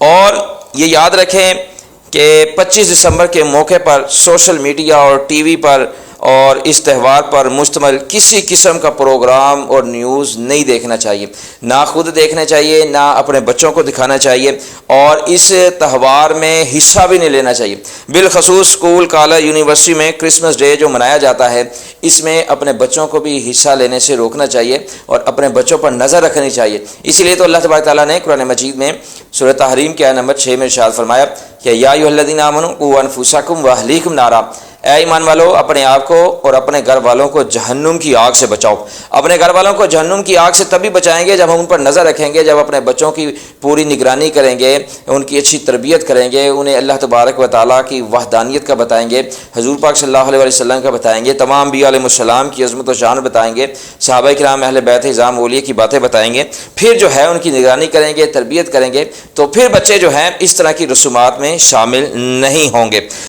اور یہ یاد رکھیں کہ 25 دسمبر کے موقع پر سوشل میڈیا اور ٹی وی پر اور اس تہوار پر مشتمل کسی قسم کا پروگرام اور نیوز نہیں دیکھنا چاہیے، نہ خود دیکھنا چاہیے، نہ اپنے بچوں کو دکھانا چاہیے، اور اس تہوار میں حصہ بھی نہیں لینا چاہیے۔ بالخصوص اسکول، کالج، یونیورسٹی میں کرسمس ڈے جو منایا جاتا ہے، اس میں اپنے بچوں کو بھی حصہ لینے سے روکنا چاہیے اور اپنے بچوں پر نظر رکھنی چاہیے۔ اسی لیے تو اللہ تبارک تعالیٰ نے قرآن مجید میں سورۃ تحریم کے آیت نمبر 6 میں ارشاد فرمایا کہ یا ایھا الذین آمنوا قوا انفسکم واہلیکم نارا، اے ایمان والو اپنے آپ کو اور اپنے گھر والوں کو جہنم کی آگ سے بچاؤ۔ اپنے گھر والوں کو جہنم کی آگ سے تبھی بچائیں گے جب ہم ان پر نظر رکھیں گے، جب اپنے بچوں کی پوری نگرانی کریں گے، ان کی اچھی تربیت کریں گے، انہیں اللہ تبارک و تعالیٰ کی وحدانیت کا بتائیں گے، حضور پاک صلی اللہ علیہ وسلم کا بتائیں گے، تمام انبیاء علیہ السلام کی عظمت و شان بتائیں گے، صحابہ کرام اہل بیت اعظام اولیاء کی باتیں بتائیں گے، پھر جو ہے ان کی نگرانی کریں گے، تربیت کریں گے، تو پھر بچے جو ہیں اس طرح کی رسومات میں شامل نہیں ہوں گے۔